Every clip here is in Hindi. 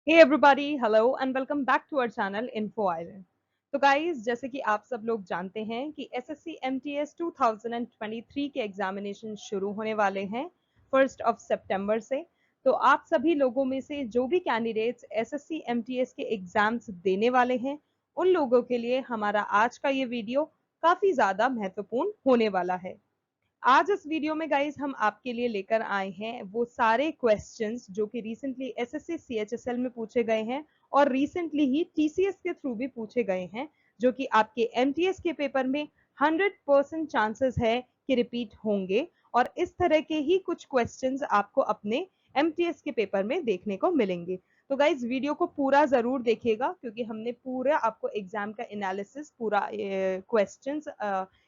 Hey everybody, hello and welcome back to our channel Info Island। तो गाइस, जैसे कि आप सब लोग जानते हैं कि एसएससी एमटीएस 2023 के एग्जामिनेशन शुरू होने वाले हैं 1 सितंबर से। तो आप सभी लोगों में से जो भी कैंडिडेट्स एसएससी एमटीएस के एग्जाम्स देने वाले हैं, उन लोगों के लिए हमारा आज का ये वीडियो काफी ज्यादा महत्वपूर्ण होने वाला है। आज इस वीडियो में गाइस हम आपके लिए लेकर आए हैं वो सारे क्वेश्चंस जो कि रिसेंटली एसएससी सीएचएसएल में पूछे गए हैं और रिसेंटली ही टीसीएस के थ्रू भी पूछे गए हैं, जो कि आपके एमटीएस के पेपर में 100% चांसेस है कि रिपीट होंगे। और इस तरह के ही कुछ क्वेश्चंस आपको अपने एमटीएस के पेपर में देखने को मिलेंगे। तो गाइज वीडियो को पूरा जरूर देखिएगा, क्योंकि हमने पूरा आपको एग्जाम का एनालिसिस, पूरा questions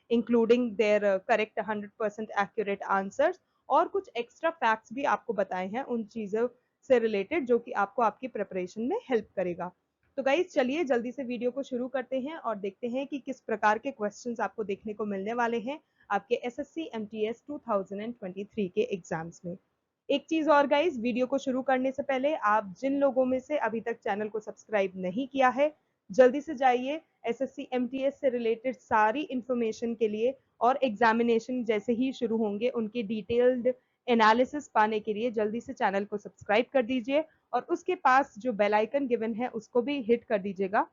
including there correct 100% accurate answers और कुछ एक्स्ट्रा फैक्ट्स भी आपको बताए हैं उन चीजों से रिलेटेड जो कि आपको आपकी प्रिपरेशन में हेल्प करेगा। तो गाइज चलिए जल्दी से वीडियो को शुरू करते हैं और देखते हैं कि किस प्रकार के क्वेश्चंस आपको देखने को मिलने वाले हैं आपके एसएससी एमटीएस 2023 के एग्जाम्स में। एक चीज और गाइज, वीडियो को शुरू करने से पहले आप जिन लोगों में से अभी तक चैनल को सब्सक्राइब नहीं किया है, जल्दी से जाइए एसएससी एमटीएस से रिलेटेड सारी इंफॉर्मेशन के लिए और एग्जामिनेशन जैसे ही शुरू होंगे उनकी डिटेल्ड एनालिसिस पाने के लिए जल्दी से चैनल को सब्सक्राइब कर दीजिए और उसके पास जो बेल आइकन गिवन है उसको भी हिट कर दीजिएगा,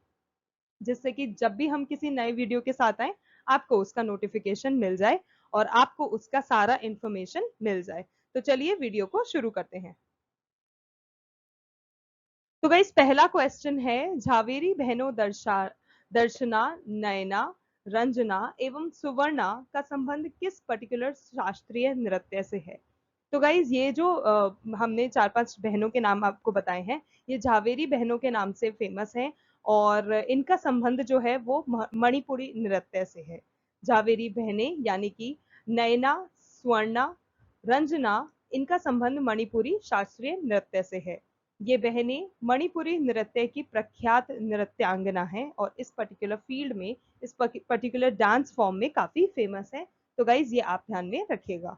जिससे कि जब भी हम किसी नए वीडियो के साथ आए आपको उसका नोटिफिकेशन मिल जाए और आपको उसका सारा इंफॉर्मेशन मिल जाए। तो चलिए वीडियो को शुरू करते हैं। तो गाइस पहला क्वेश्चन है, झावेरी बहनों दर्शना, नयना, रंजना एवं सुवर्णा का संबंध किस पर्टिकुलर शास्त्रीय नृत्य से है। तो गाइज ये जो हमने 4-5 बहनों के नाम आपको बताए हैं, ये झावेरी बहनों के नाम से फेमस हैं और इनका संबंध जो है वो मणिपुरी नृत्य से है। झावेरी बहनें यानी कि नयना, स्वर्णा, रंजना, इनका संबंध मणिपुरी शास्त्रीय नृत्य से है। ये बहनें मणिपुरी नृत्य की प्रख्यात नृत्यांगना हैं और इस पर्टिकुलर फील्ड में, इस पर्टिकुलर डांस फॉर्म में काफी फेमस है। तो गाइज ये आप ध्यान में रखिएगा।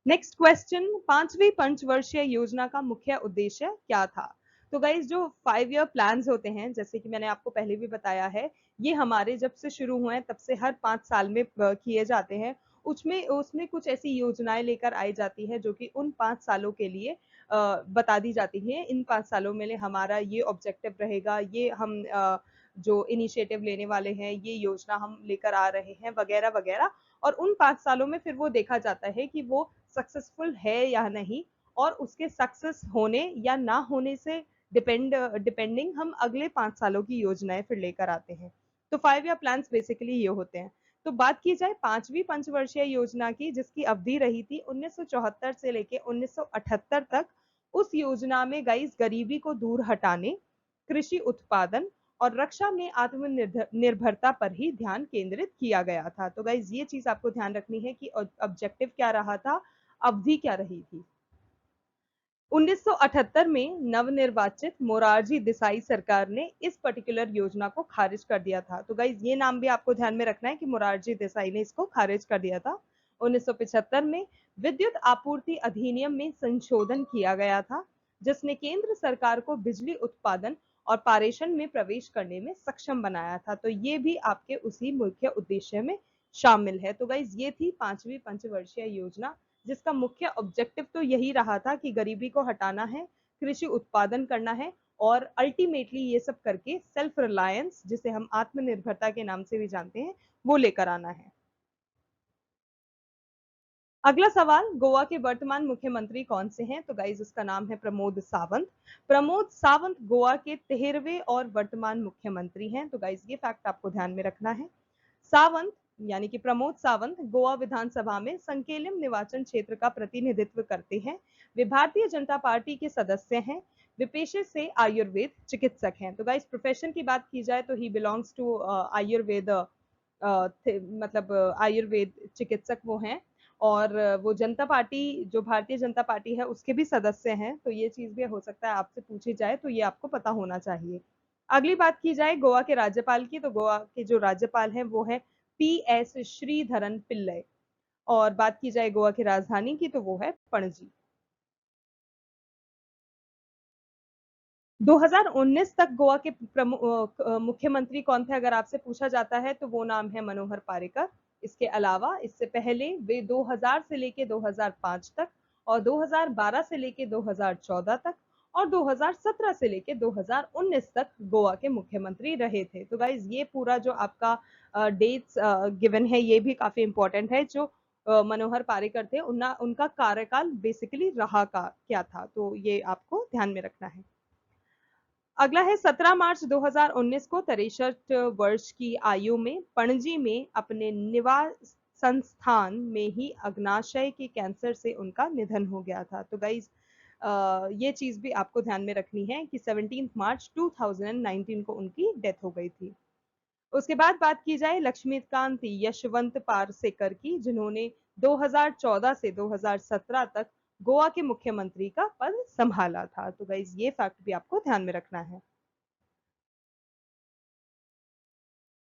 नेक्स्ट क्वेश्चन, पांचवी पंचवर्षीय योजना का मुख्य उद्देश्य क्या था। तो गाइज जो 5 ईयर प्लान्स होते हैं, जैसे कि मैंने आपको पहले भी बताया है, ये हमारे जब से शुरू हुए हैं तब से हर 5 साल में किए जाते हैं। उसमें उसमें कुछ ऐसी योजनाएं लेकर आई जाती है जो कि उन 5 सालों के लिए बता दी जाती है। इन 5 सालों में हमारा ये ऑब्जेक्टिव रहेगा, ये हम जो इनिशिएटिव लेने वाले हैं, ये योजना हम लेकर आ रहे हैं, वगैरह वगैरह। और उन 5 सालों में फिर वो देखा जाता है कि वो सक्सेसफुल है या नहीं, और उसके सक्सेस होने या ना होने से डिपेंडिंग हम अगले 5 सालों की योजनाएं फिर लेकर आते हैं। तो 5 ईयर प्लान्स बेसिकली ये होते हैं। तो बात की जाए पांचवी पंचवर्षीय योजना की, जिसकी अवधि रही थी 1974 से लेके 1978 तक। उस योजना में गाइस गरीबी को दूर हटाने, कृषि उत्पादन और रक्षा में आत्मनिर्भरता पर ही ध्यान केंद्रित किया गया था। तो गाइज ये चीज आपको ध्यान रखनी है कि ऑब्जेक्टिव क्या रहा था, अवधि क्या रही थी। 1978 में नवनिर्वाचित मोरारजी देसाई सरकार ने इस पर्टिकुलर योजना को खारिज कर दिया था। तो गाइज ये नाम भी आपको ध्यान में रखना है कि मोरारजी देसाई ने इसको खारिज कर दिया था। 1975 में विद्युत आपूर्ति अधिनियम में संशोधन किया गया था, जिसने केंद्र सरकार को बिजली उत्पादन और पारेषण में प्रवेश करने में सक्षम बनाया था। तो ये भी आपके उसी मुख्य उद्देश्य में शामिल है। तो गाइज ये थी पांचवी पंचवर्षीय योजना, जिसका मुख्य ऑब्जेक्टिव तो यही रहा था कि गरीबी को हटाना है, कृषि उत्पादन करना है और अल्टीमेटली ये सब करके सेल्फ रिलायंस, जिसे हम आत्मनिर्भरता के नाम से भी जानते हैं, वो लेकर आना है। अगला सवाल, गोवा के वर्तमान मुख्यमंत्री कौन से हैं। तो गाइज इसका नाम है प्रमोद सावंत। प्रमोद सावंत गोवा के 13वें और वर्तमान मुख्यमंत्री हैं। तो गाइज ये फैक्ट आपको ध्यान में रखना है। सावंत यानी कि प्रमोद सावंत गोवा विधानसभा में संकेलम निर्वाचन क्षेत्र का प्रतिनिधित्व करते हैं। वे भारतीय जनता पार्टी के सदस्य हैं। वे पेशे से आयुर्वेद चिकित्सक हैं। तो गाइस प्रोफेशन की बात की जाए तो ही बिलोंग्स टू आयुर्वेद, मतलब आयुर्वेद चिकित्सक वो हैं। और वो जनता पार्टी, जो भारतीय जनता पार्टी है, उसके भी सदस्य हैं। तो ये चीज भी हो सकता है आपसे पूछी जाए, तो ये आपको पता होना चाहिए। अगली बात की जाए गोवा के राज्यपाल की, तो गोवा के जो राज्यपाल हैं वो है पीएस श्रीधरन पिल्लई। और बात की जाए गोवा की राजधानी की, तो वो है पणजी। 2019 तक गोवा के मुख्यमंत्री कौन थे अगर आपसे पूछा जाता है तो वो नाम है मनोहर पारिकर। इसके अलावा इससे पहले वे 2000 से लेके 2005 तक और 2012 से लेके 2014 तक और 2017 से लेके 2019 तक गोवा के मुख्यमंत्री रहे थे। तो गाइज ये पूरा जो आपका डेट्स गिवन है ये भी काफी इंपॉर्टेंट है। जो मनोहर पारिकर थे उनका कार्यकाल बेसिकली रहा का क्या था, तो ये आपको ध्यान में रखना है। अगला है 17 मार्च 2019 को 63 वर्ष की आयु में पणजी में अपने निवास संस्थान में ही अग्नाशय के कैंसर से उनका निधन हो गया था। तो गाइज ये चीज भी आपको ध्यान में रखनी है कि 17 मार्च 2019 को उनकी डेथ हो गई थी। उसके बाद बात की जाए लक्ष्मीकांत यशवंत पारसेकर की, जिन्होंने 2014 से 2017 तक गोवा के मुख्यमंत्री का पद संभाला था। तो गाइज ये फैक्ट भी आपको ध्यान में रखना है।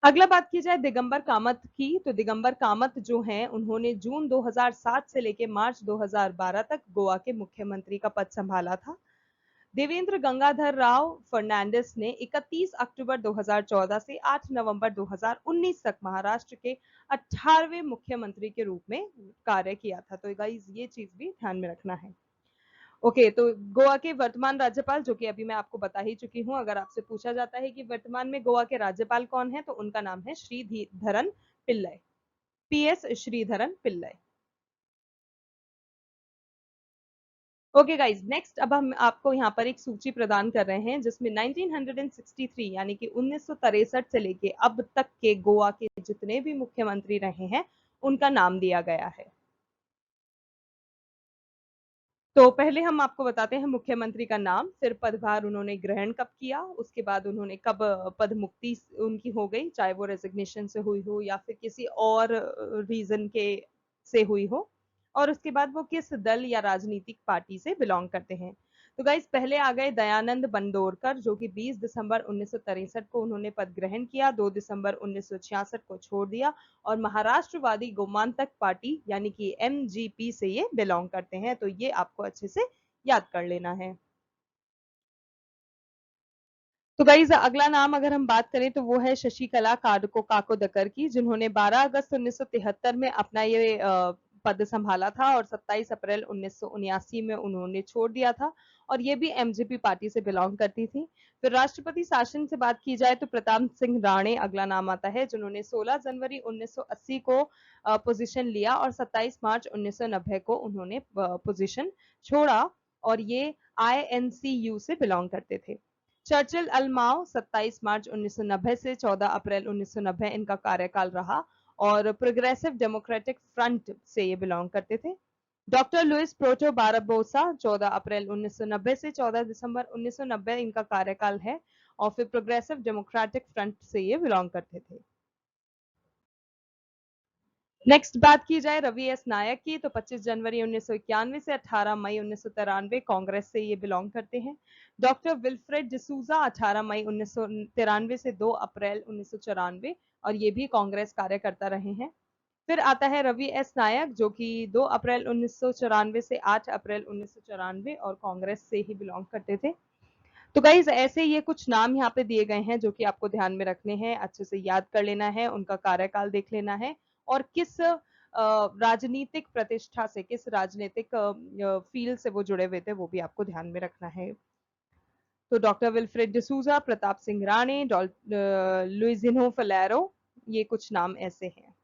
अगला बात की जाए दिगंबर कामत की, तो दिगंबर कामत जो हैं उन्होंने जून 2007 से लेकर मार्च 2012 तक गोवा के मुख्यमंत्री का पद संभाला था। देवेंद्र गंगाधर राव फर्नांडिस ने 31 अक्टूबर 2014 से 8 नवंबर 2019 तक महाराष्ट्र के 18वें मुख्यमंत्री के रूप में कार्य किया था। तो गाइस ये चीज भी ध्यान में रखना है। ओके, तो गोवा के वर्तमान राज्यपाल, जो कि अभी मैं आपको बता ही चुकी हूं, अगर आपसे पूछा जाता है कि वर्तमान में गोवा के राज्यपाल कौन है तो उनका नाम है Sreedharan Pillai, PS Sreedharan Pillai. Okay guys, next अब हम आपको यहाँ पर एक सूची प्रदान कर रहे हैं जिसमें 1963 यानी कि 1963 से लेके अब तक के गोवा के जितने भी मुख्यमंत्री रहे हैं उनका नाम दिया गया है। तो पहले हम आपको बताते हैं मुख्यमंत्री का नाम, फिर पदभार उन्होंने ग्रहण कब किया, उसके बाद उन्होंने कब पद मुक्ति उनकी हो गई, चाहे वो रेजिग्नेशन से हुई हो या फिर किसी और रीजन के से हुई हो, और उसके बाद वो किस दल या राजनीतिक पार्टी से बिलोंग करते हैं। तो गाइस पहले आ गए दयानंद बंदोरकर, जो कि 20 दिसंबर 1963 को उन्होंने पद ग्रहण किया, 2 दिसंबर 1966 को छोड़ दिया और महाराष्ट्रवादी गोमांतक पार्टी यानी कि एमजीपी से ये बिलोंग करते हैं। तो ये आपको अच्छे से याद कर लेना है। तो गाइज अगला नाम अगर हम बात करें तो वो है शशिकला काकोदकर की, जिन्होंने 12 अगस्त 1973 में अपना ये पद संभाला था और 27 अप्रैल 1979 में उन्होंने छोड़ दिया था और ये भी एमजीपी पार्टी से बिलोंग करती थी। फिर राष्ट्रपति शासन से बात की जाए तो प्रताप सिंह राणे अगला नाम आता है, जिन्होंने 16 जनवरी 1980 को पोजीशन लिया और 27 मार्च 1990 को उन्होंने पोजीशन छोड़ा और ये आईएनसीयू से बिलोंग करते थे। चर्चिल अल्माओ 27 मार्च 1990 से 14 अप्रैल 1990 इनका कार्यकाल रहा और प्रोग्रेसिव डेमोक्रेटिक फ्रंट से ये बिलोंग करते थे। डॉक्टर लुइस प्रोटो बाराबोसा 14 अप्रैल 1990 से 14 दिसंबर 1990 इनका कार्यकाल है और फिर प्रोग्रेसिव डेमोक्रेटिक फ्रंट से ये बिलोंग करते थे। नेक्स्ट बात की जाए रवि एस नायक की, तो 25 जनवरी 1991 से 18 मई 1993 कांग्रेस से ये बिलोंग करते हैं। डॉक्टर विल्फ्रेड डिसूजा 18 मई 1993 से 2 अप्रैल 1994 और ये भी कांग्रेस कार्यकर्ता रहे हैं। फिर आता है रवि एस नायक, जो कि 2 अप्रैल 1994 से 8 अप्रैल 1994 और कांग्रेस से ही बिलोंग करते थे। तो गाइज ऐसे ये कुछ नाम यहाँ पे दिए गए हैं जो कि आपको ध्यान में रखने हैं, अच्छे से याद कर लेना है, उनका कार्यकाल देख लेना है और किस राजनीतिक प्रतिष्ठा से, किस राजनीतिक फील्ड से वो जुड़े हुए थे वो भी आपको ध्यान में रखना है। तो डॉक्टर विल्फ्रेड डिसूजा, प्रताप सिंह राणे, लुइजिनो फलेरो, ये कुछ नाम ऐसे हैं।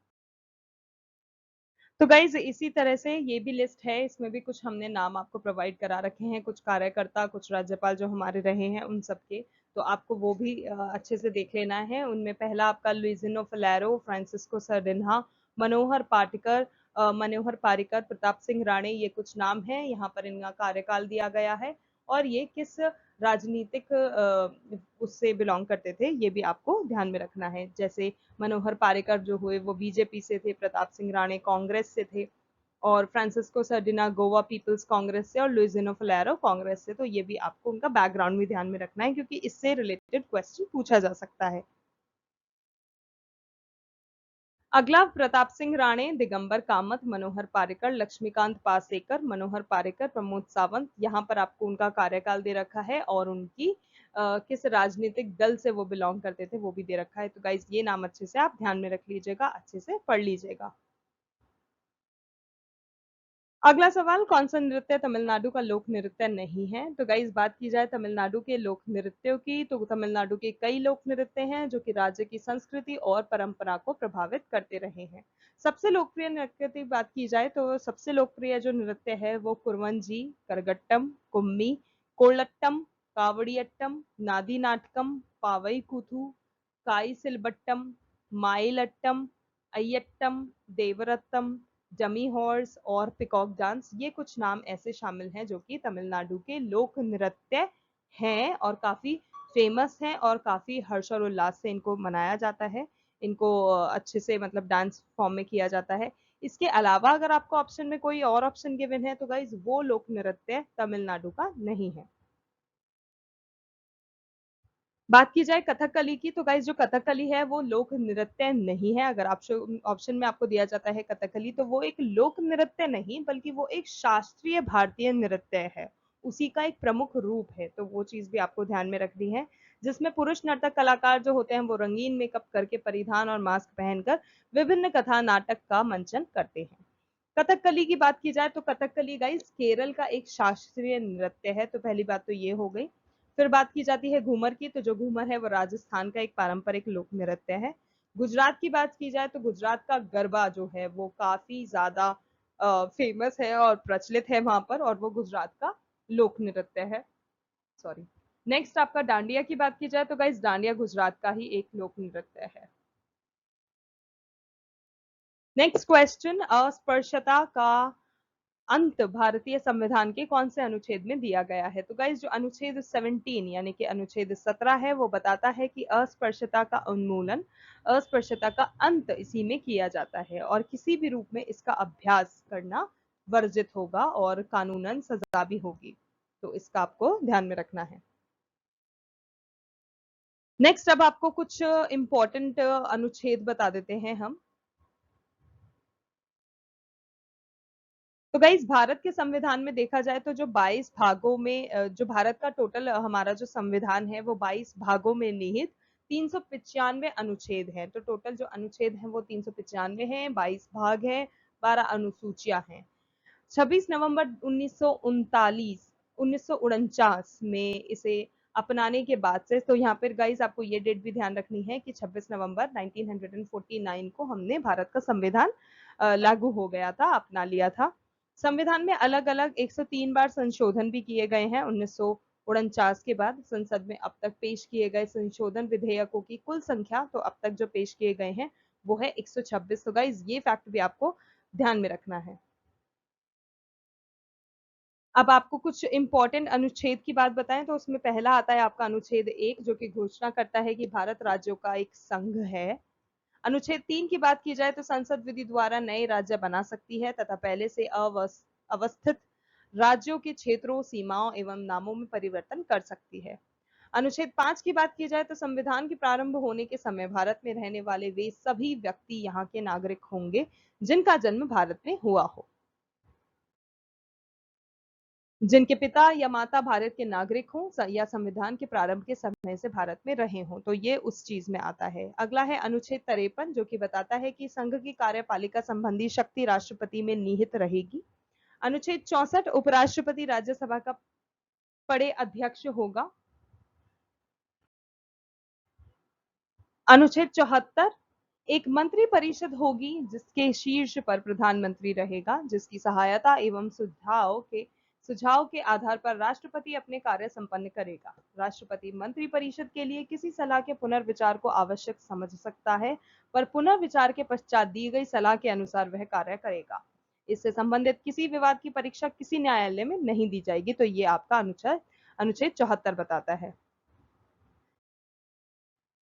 तो गाइज इसी तरह से ये भी लिस्ट है, इसमें भी कुछ हमने नाम आपको प्रोवाइड करा रखे हैं, कुछ कार्यकर्ता, कुछ राज्यपाल जो हमारे रहे हैं उन सबके, तो आपको वो भी अच्छे से देख लेना है। उनमें पहला आपका लुइजिनो फलेरो, फ्रांसिस्को सर्डिन्हा, मनोहर पाटिकर मनोहर पारिकर, प्रताप सिंह राणे, ये कुछ नाम है। यहाँ पर इनका कार्यकाल दिया गया है और ये किस राजनीतिक उससे बिलोंग करते थे ये भी आपको ध्यान में रखना है। जैसे मनोहर पारिकर जो हुए वो बीजेपी से थे, प्रताप सिंह राणे कांग्रेस से थे और फ्रांसिस्को सर्डिना गोवा पीपल्स कांग्रेस से और लुइजिनो फलेरो कांग्रेस से। तो ये भी आपको उनका बैकग्राउंड भी ध्यान में रखना है क्योंकि इससे रिलेटेड क्वेश्चन पूछा जा सकता है। अगला प्रताप सिंह राणे, दिगंबर कामत, मनोहर पारिकर, लक्ष्मीकांत पासेकर, मनोहर पारिकर, प्रमोद सावंत, यहाँ पर आपको उनका कार्यकाल दे रखा है और उनकी किस राजनीतिक दल से वो बिलोंग करते थे वो भी दे रखा है। तो गाइज ये नाम अच्छे से आप ध्यान में रख लीजिएगा, अच्छे से पढ़ लीजिएगा। अगला सवाल, कौन सा नृत्य तमिलनाडु का लोक नृत्य नहीं है? तो गाइस बात की जाए तमिलनाडु के लोक नृत्यों की, तो तमिलनाडु के कई लोक नृत्य हैं जो कि राज्य की संस्कृति और परंपरा को प्रभावित करते रहे हैं। सबसे लोकप्रिय नृत्य की बात की जाए तो सबसे लोकप्रिय जो नृत्य है वो कुरवंजी, करगट्टम, कुम्मी, कोलट्टम, कावड़ियट्टम, नादी नाटकम, पावई कूथू, काई सिलबट्टम, माइलट्टम, अय्यट्टम, देवरत्तम, डमी हॉर्स और पिकॉक डांस, ये कुछ नाम ऐसे शामिल हैं जो कि तमिलनाडु के लोक नृत्य हैं और काफी फेमस हैं और काफी हर्ष और उल्लास से इनको मनाया जाता है। इनको अच्छे से मतलब डांस फॉर्म में किया जाता है। इसके अलावा अगर आपको ऑप्शन में कोई और ऑप्शन गिवन है तो गाइज वो लोक नृत्य तमिलनाडु का नहीं है। बात की जाए कथकली की, तो गाइस जो कथकली है वो लोक नृत्य नहीं है। अगर आप ऑप्शन में आपको दिया जाता है कथकली, तो वो एक लोक नृत्य नहीं बल्कि वो एक शास्त्रीय भारतीय नृत्य है, उसी का एक प्रमुख रूप है। तो वो चीज भी आपको ध्यान में रखनी है, जिसमें पुरुष नर्तक कलाकार जो होते हैं वो रंगीन मेकअप करके, परिधान और मास्क पहनकर विभिन्न कथा नाटक का मंचन करते हैं। कथकली की बात की जाए तो कथकली गाइस केरल का एक शास्त्रीय नृत्य है। तो पहली बात तो ये हो गई। फिर बात की जाती है घूमर की, तो जो घूमर है वो राजस्थान का एक पारंपरिक लोक नृत्य है। गुजरात की बात की जाए तो गुजरात का गरबा जो है वो काफी ज्यादा फेमस है और प्रचलित है वहां पर, और वो गुजरात का लोक नृत्य है। सॉरी। नेक्स्ट आपका डांडिया की बात की जाए तो गाइस डांडिया गुजरात का ही एक लोक नृत्य है। नेक्स्ट क्वेश्चन, अस्पृश्यता का अंत भारतीय संविधान के कौन से अनुच्छेद में दिया गया है? तो गाइस जो अनुच्छेद 17 यानी कि अनुच्छेद 17 है वो बताता है कि अस्पृश्यता का उन्मूलन, अस्पृश्यता का अंत इसी में किया जाता है और किसी भी रूप में इसका अभ्यास करना वर्जित होगा और कानूनन सजा भी होगी। तो इसका आपको ध्यान में रखना है। नेक्स्ट अब आपको कुछ इंपॉर्टेंट अनुच्छेद बता देते हैं हम। तो गाइस भारत के संविधान में देखा जाए तो जो 22 भागों में जो भारत का टोटल हमारा जो संविधान है वो 22 भागों में निहित 395 अनुच्छेद हैं। तो टोटल जो अनुच्छेद हैं वो 395 हैं, 22 भाग हैं, 12 अनुसूचियां हैं। 26 नवंबर 1949 में इसे अपनाने के बाद से, तो यहाँ पर गाइस आपको ये डेट भी ध्यान रखनी है कि 26 नवंबर 1949 को हमने भारत का संविधान लागू हो गया था, अपना लिया था। संविधान में अलग अलग 103 बार संशोधन भी किए गए हैं। 1949 के बाद संसद में अब तक पेश किए गए संशोधन विधेयकों की कुल संख्या तो अब तक जो पेश किए गए हैं वो है 126। तो गाइस ये फैक्ट भी आपको ध्यान में रखना है। अब आपको कुछ इंपॉर्टेंट अनुच्छेद की बात बताएं तो उसमें पहला आता है आपका अनुच्छेद 1 जो कि घोषणा करता है कि भारत राज्यों का एक संघ है। अनुच्छेद 3 की बात की जाए तो संसद विधि द्वारा नए राज्य बना सकती है तथा पहले से अवस्थित राज्यों के क्षेत्रों, सीमाओं एवं नामों में परिवर्तन कर सकती है। अनुच्छेद 5 की बात की जाए तो संविधान के प्रारंभ होने के समय भारत में रहने वाले वे सभी व्यक्ति यहाँ के नागरिक होंगे जिनका जन्म भारत में हुआ हो, जिनके पिता या माता भारत के नागरिक हों या संविधान के प्रारंभ के समय से भारत में रहे हों। तो ये उस चीज में आता है। अगला है अनुच्छेद 53 जो कि बताता है कि संघ की कार्यपालिका संबंधी शक्ति राष्ट्रपति में निहित रहेगी। अनुच्छेद 64 उपराष्ट्रपति राज्यसभा का बड़े अध्यक्ष होगा। अनुच्छेद 74 एक मंत्री परिषद होगी जिसके शीर्ष पर प्रधानमंत्री रहेगा, जिसकी सहायता एवं सुझाव के आधार पर राष्ट्रपति अपने कार्य संपन्न करेगा। राष्ट्रपति मंत्री परिषद के लिए किसी सलाह के पुनर्विचार को आवश्यक समझ सकता है, पर पुनर्विचार के पश्चात दी गई सलाह के अनुसार वह कार्य करेगा। इससे संबंधित किसी विवाद की परीक्षा किसी न्यायालय में नहीं दी जाएगी। तो ये आपका अनुच्छेद 74 बताता है।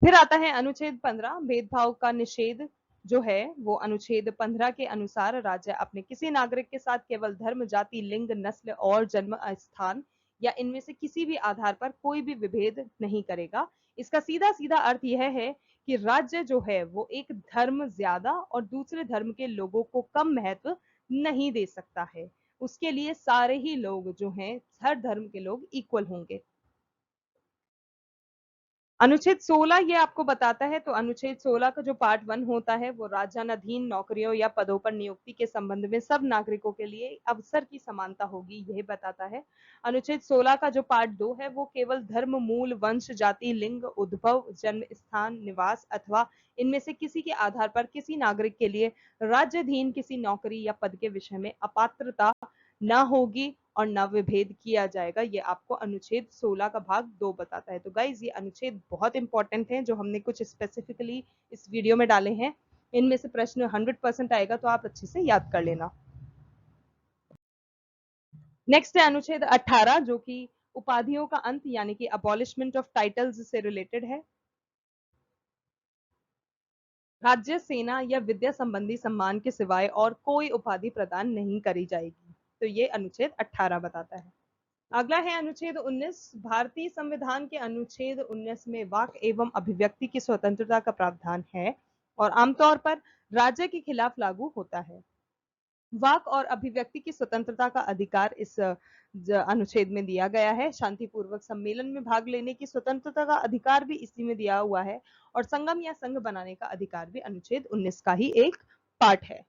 फिर आता है अनुच्छेद 15 भेदभाव का निषेध जो है वो अनुच्छेद 15 के अनुसार राज्य अपने किसी नागरिक के साथ केवल धर्म, जाति, लिंग, नस्ल और जन्म स्थान या इनमें से किसी भी आधार पर कोई भी विभेद नहीं करेगा। इसका सीधा सीधा अर्थ यह है कि राज्य जो है वो एक धर्म ज्यादा और दूसरे धर्म के लोगों को कम महत्व नहीं दे सकता है। उसके लिए सारे ही लोग जो हैं हर धर्म के लोग इक्वल होंगे। अनुच्छेद 16 ये आपको बताता है, तो अनुच्छेद 16 का जो पार्ट 1 होता है वो राज्याधीन नौकरियों या पदों पर नियुक्ति के संबंध में सब नागरिकों के लिए अवसर की समानता होगी, यही बताता है। अनुच्छेद 16 का जो पार्ट 2 है वो केवल धर्म, मूल, वंश, जाति, लिंग, उद्भव, जन्म स्थान, निवास अथवा इनमें से किसी के आधार पर किसी नागरिक के लिए राज्याधीन किसी नौकरी या पद के विषय में अपात्रता न होगी और न विभेद किया जाएगा। ये आपको अनुच्छेद 16 का भाग 2 बताता है। तो गाइज ये अनुच्छेद बहुत इंपॉर्टेंट है जो हमने कुछ स्पेसिफिकली इस वीडियो में डाले हैं। इनमें से प्रश्न 100% आएगा, तो आप अच्छे से याद कर लेना। नेक्स्ट है अनुच्छेद 18 जो कि उपाधियों का अंत यानी कि अबॉलिशमेंट ऑफ टाइटल्स से रिलेटेड है। राज्य, सेना या विद्या संबंधी सम्मान के सिवाय और कोई उपाधि प्रदान नहीं करी जाएगी। तो ये अनुच्छेद 18 बताता है। अगला है अनुच्छेद 19। भारतीय संविधान के अनुच्छेद 19 में वाक एवं अभिव्यक्ति की स्वतंत्रता का प्रावधान है और आमतौर पर राज्य के खिलाफ लागू होता है। वाक और अभिव्यक्ति की स्वतंत्रता का अधिकार इस अनुच्छेद में दिया गया है। शांतिपूर्वक सम्मेलन में भाग लेने की स्वतंत्रता का अधिकार भी इसी में दिया हुआ है और संगम या संघ बनाने का अधिकार भी अनुच्छेद 19 का ही एक पार्ट है।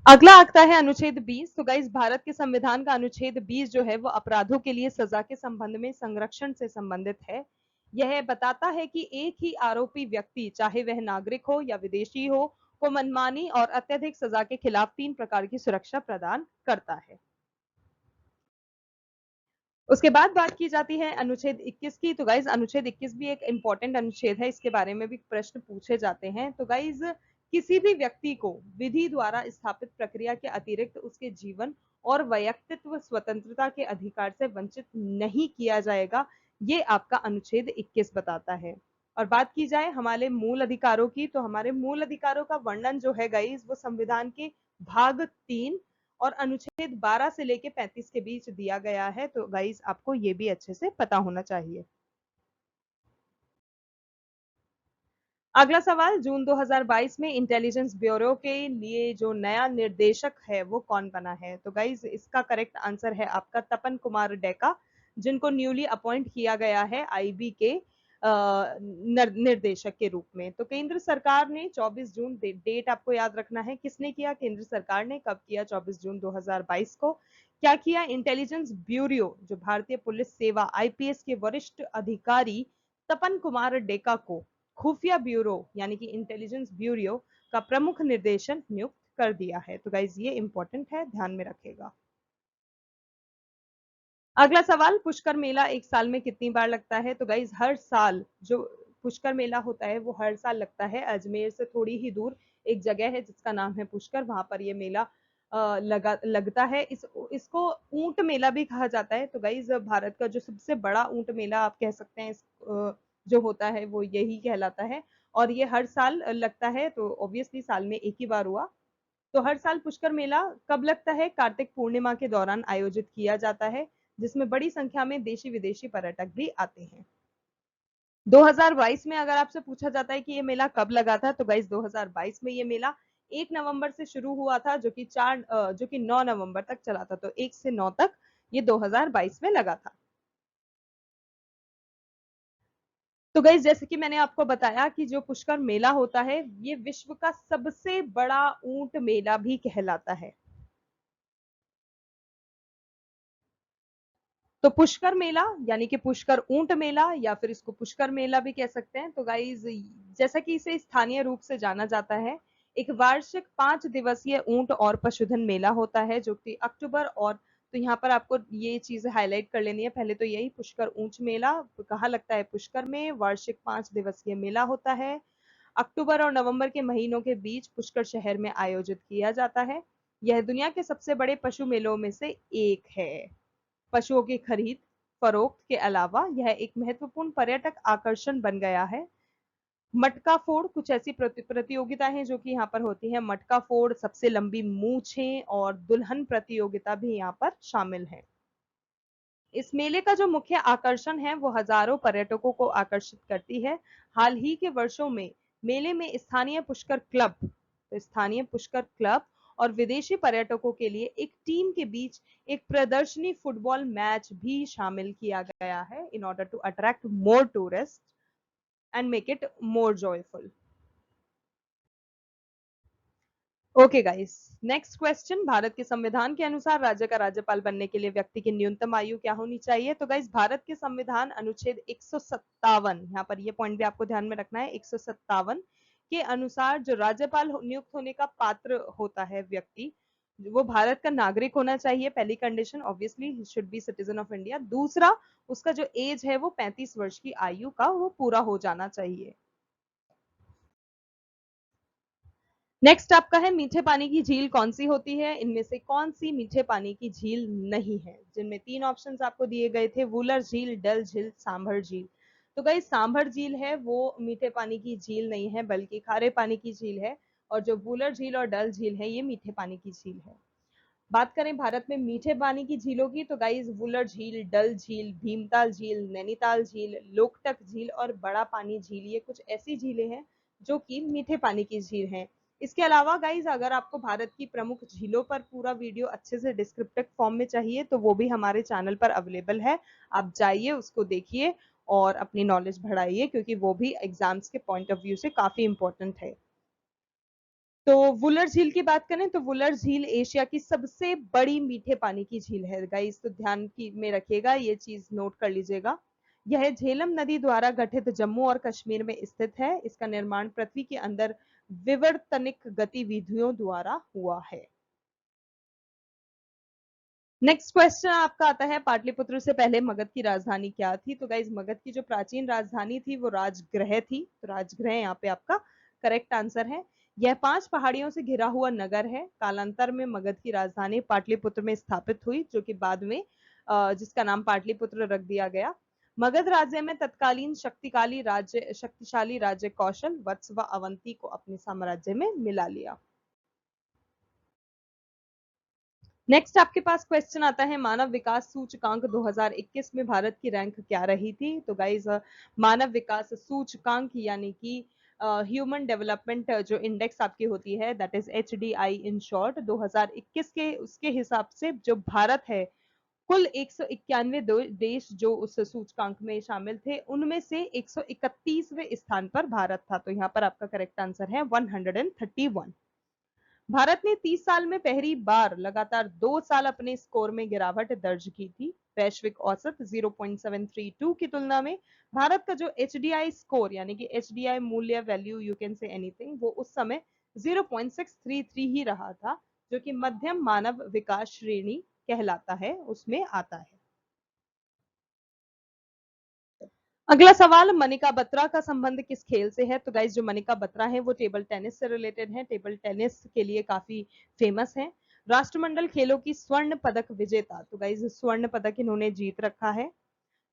अगला आता है अनुच्छेद 20। तो गाइस भारत के संविधान का अनुच्छेद 20 जो है वो अपराधों के लिए सजा के संबंध में संरक्षण से संबंधित है। यह बताता है कि एक ही आरोपी व्यक्ति चाहे वह नागरिक हो या विदेशी हो को मनमानी और अत्यधिक सजा के खिलाफ 3 प्रकार की सुरक्षा प्रदान करता है। उसके बाद बात की जाती है अनुच्छेद 21 की। तो गाइज अनुच्छेद 21 भी एक इंपॉर्टेंट अनुच्छेद है, इसके बारे में भी प्रश्न पूछे जाते हैं। तो गाइज किसी भी व्यक्ति को विधि द्वारा स्थापित प्रक्रिया के अतिरिक्त उसके जीवन और वैयक्तित्व स्वतंत्रता के अधिकार से वंचित नहीं किया जाएगा, ये आपका अनुच्छेद 21 बताता है। और बात की जाए हमारे मूल अधिकारों की, तो हमारे मूल अधिकारों का वर्णन जो है गाइज वो संविधान के भाग 3 और अनुच्छेद 12 से लेके 35 के बीच दिया गया है। तो गाइज आपको ये भी अच्छे से पता होना चाहिए। अगला सवाल, जून 2022 में इंटेलिजेंस ब्यूरो के लिए जो नया निर्देशक है वो कौन बना है? तो गाइज इसका करेक्ट आंसर है आपका तपन कुमार डेका, जिनको न्यूली अपॉइंट किया गया है आईबी के निर्देशक के रूप में। तो केंद्र सरकार ने 24 जून, डेट आपको याद रखना है, किसने किया? केंद्र सरकार ने। कब किया? 24 जून 2022 को। क्या किया? इंटेलिजेंस ब्यूरो जो भारतीय पुलिस सेवा आईपीएस के वरिष्ठ अधिकारी तपन कुमार डेका को खुफिया ब्यूरो यानी कि इंटेलिजेंस ब्यूरो का प्रमुख निर्देशन नियुक्त कर दिया है। तो गाइज ये इंपॉर्टेंट है, ध्यान में रखेगा। अगला सवाल, पुष्कर मेला एक साल में कितनी बार लगता है? तो गाइज हर साल जो पुष्कर मेला होता है वो हर साल लगता है। अजमेर से थोड़ी ही दूर एक जगह है जिसका नाम है पुष्कर, वहां पर ये मेला लगता है। इसको ऊंट मेला भी कहा जाता है। तो गाइज भारत का जो सबसे बड़ा ऊंट मेला आप कह सकते हैं जो होता है वो यही कहलाता है और ये हर साल लगता है। तो ऑब्वियसली साल में एक ही बार हुआ। तो हर साल पुष्कर मेला कब लगता है? कार्तिक पूर्णिमा के दौरान आयोजित किया जाता है, जिसमें बड़ी संख्या में देशी विदेशी पर्यटक भी आते हैं। 2022 में अगर आपसे पूछा जाता है कि ये मेला कब लगा था, तो गाइस 2022 में ये मेला 1 नवंबर से शुरू हुआ था जो कि 9 नवंबर तक चला था। तो 1 से 9 तक ये 2022 में लगा था। तो गाइस जैसे कि मैंने आपको बताया कि जो पुष्कर मेला होता है ये विश्व का सबसे बड़ा ऊंट मेला भी कहलाता है। तो पुष्कर मेला यानी कि पुष्कर ऊंट मेला या फिर इसको पुष्कर मेला भी कह सकते हैं। तो गाइज जैसा कि इसे स्थानीय रूप से जाना जाता है, एक वार्षिक 5 दिवसीय ऊंट और पशुधन मेला होता है जो कि अक्टूबर और, तो यहाँ पर आपको ये चीजें हाईलाइट कर लेनी है। पहले तो यही पुष्कर ऊंट मेला कहाँ लगता है? पुष्कर में। वार्षिक 5 दिवसीय मेला होता है, अक्टूबर और नवंबर के महीनों के बीच पुष्कर शहर में आयोजित किया जाता है। यह दुनिया के सबसे बड़े पशु मेलों में से एक है। पशुओं की खरीद फरोख्त के अलावा यह एक महत्वपूर्ण पर्यटक आकर्षण बन गया है। मटका फोड़, कुछ ऐसी प्रतियोगिता है जो कि यहाँ पर होती है। मटका फोड़, सबसे लंबी मूछें और दुल्हन प्रतियोगिता भी यहाँ पर शामिल है। इस मेले का जो मुख्य आकर्षण है वो हजारों पर्यटकों को आकर्षित करती है। हाल ही के वर्षों में मेले में स्थानीय पुष्कर क्लब और विदेशी पर्यटकों के लिए एक टीम के बीच एक प्रदर्शनी फुटबॉल मैच भी शामिल किया गया है in order to attract more tourist and make it more joyful. Okay guys, next question, Bharat के संविधान के अनुसार राज्य का राज्यपाल बनने के लिए व्यक्ति की न्यूनतम आयु क्या होनी चाहिए? तो गाइस, भारत के संविधान अनुच्छेद 157, यहाँ पर ये पॉइंट भी आपको ध्यान में रखना है, 157 के अनुसार जो राज्यपाल नियुक्त होने का पात्र होता है व्यक्ति, वो भारत का नागरिक होना चाहिए। पहली condition, obviously he should be citizen of India. दूसरा, उसका जो एज है वो 35 वर्ष की आयु का वो पूरा हो जाना चाहिए। नेक्स्ट आपका है, मीठे पानी की झील कौन सी होती है? इनमें से कौन सी मीठे पानी की झील नहीं है? जिनमें तीन ऑप्शंस आपको दिए गए थे, वुलर झील, डल झील, सांभर झील। तो गाइस, सांभर झील है वो मीठे पानी की झील नहीं है, बल्कि खारे पानी की झील है। और जो वुलर झील और डल झील है, ये मीठे पानी की झील है। बात करें भारत में मीठे पानी की झीलों की, तो गाइस, वुलर झील, डल झील, भीमताल झील, नैनीताल झील, लोकटक झील और बड़ा पानी झील, ये कुछ ऐसी झीलें हैं जो कि मीठे पानी की झील हैं। इसके अलावा गाइस, अगर आपको भारत की प्रमुख झीलों पर पूरा वीडियो अच्छे से डिस्क्रिप्टिव फॉर्म में चाहिए तो वो भी हमारे चैनल पर अवेलेबल है। आप जाइए, उसको देखिए और अपनी नॉलेज बढ़ाइए, क्योंकि वो भी एग्जाम्स के पॉइंट ऑफ व्यू से काफी इंपॉर्टेंट है। तो वुलर झील की बात करें तो वुलर झील एशिया की सबसे बड़ी मीठे पानी की झील है गाइस, तो ध्यान में रखिएगा, ये चीज नोट कर लीजिएगा। यह झेलम नदी द्वारा गठित जम्मू और कश्मीर में स्थित है। इसका निर्माण पृथ्वी के अंदर विवर्तनिक गतिविधियों द्वारा हुआ है। नेक्स्ट क्वेश्चन आपका आता है, पाटलिपुत्र से पहले मगध की राजधानी क्या थी? तो गाइज, मगध की जो प्राचीन राजधानी थी वो राजगृह थी। तो राजगृह यहाँ पे आपका करेक्ट आंसर है। यह 5 पहाड़ियों से घिरा हुआ नगर है। कालांतर में मगध की राजधानी पाटलिपुत्र में स्थापित हुई, जो कि बाद में जिसका नाम पाटलिपुत्र रख दिया गया। मगध राज्य में तत्कालीन शक्तिशाली राज्य कौशल, वत्स व अवंती को अपने साम्राज्य में मिला लिया। नेक्स्ट आपके पास क्वेश्चन आता है, मानव विकास सूचकांक 2021 में भारत की रैंक क्या रही थी? तो गाइज, मानव विकास सूचकांक यानी कि ह्यूमन डेवलपमेंट जो इंडेक्स आपकी होती है, that is HDI in short, 2021 के उसके हिसाब से जो भारत है, कुल 191 देश जो उस सूचकांक में शामिल थे, उनमें से 131वें स्थान पर भारत था। तो यहाँ पर आपका करेक्ट आंसर है 131। भारत ने 30 साल में पहली बार लगातार 2 साल अपने स्कोर में गिरावट दर्ज की थी। वैश्विक औसत 0.732 की तुलना में भारत का जो HDI स्कोर यानी कि HDI मूल्य, value, you can say anything, वो उस समय 0.633 ही रहा था, जो कि मध्यम मानव विकास श्रेणी कहलाता है, उसमें आता है। अगला सवाल, मनिका बत्रा का संबंध किस खेल से है? तो गाइस, जो मनिका बत्रा है वो टेबल टेनिस से रिलेटेड है, टेबल टेनिस के लिए काफी फेमस है। राष्ट्रमंडल खेलों की स्वर्ण पदक विजेता, तो गाइस स्वर्ण पदक इन्होंने जीत रखा है।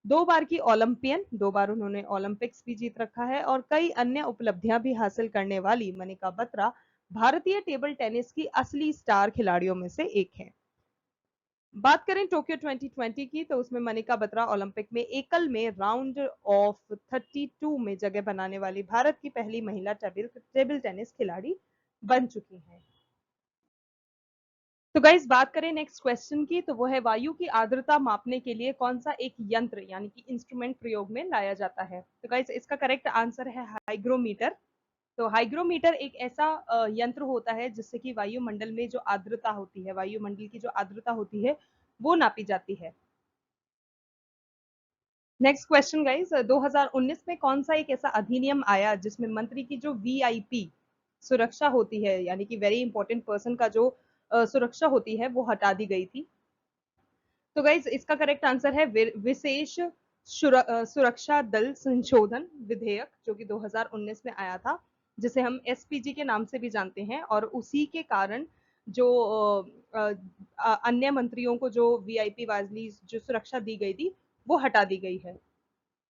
2 बार की ओलंपियन, 2 बार उन्होंने ओलंपिक्स भी जीत रखा है और कई अन्य उपलब्धियां भी हासिल करने वाली मनिका बत्रा भारतीय टेबल टेनिस की असली स्टार खिलाड़ियों में से एक है। बात करें टोक्यो 2020 की, तो उसमें मनिका बत्रा ओलंपिक में एकल में राउंड ऑफ 32 में जगह बनाने वाली भारत की पहली महिला टेबल टेनिस खिलाड़ी बन चुकी हैं। तो गाइस, बात करें नेक्स्ट क्वेश्चन की, तो वो है, वायु की आर्द्रता मापने के लिए कौन सा एक यंत्र यानी कि इंस्ट्रूमेंट प्रयोग में लाया जाता है? तो गाइस, इसका करेक्ट आंसर है हाइग्रोमीटर। तो हाइग्रोमीटर एक ऐसा यंत्र होता है जिससे कि वायुमंडल में जो आर्द्रता होती है, वायुमंडल की जो आर्द्रता होती है, वो नापी जाती है। नेक्स्ट क्वेश्चन गाइस, 2019 में कौन सा एक ऐसा अधिनियम आया जिसमें मंत्री की जो वीआईपी सुरक्षा होती है, यानी कि वेरी इंपॉर्टेंट पर्सन का जो सुरक्षा होती है, वो हटा दी गई थी? तो गाइस, इसका करेक्ट आंसर है विशेष सुरक्षा दल संशोधन विधेयक, जो कि 2019 में आया था, जिसे हम एसपीजी के नाम से भी जानते हैं। और उसी के कारण जो अन्य मंत्रियों को जो वीआईपी वाली जो सुरक्षा दी गई थी, वो हटा दी गई है।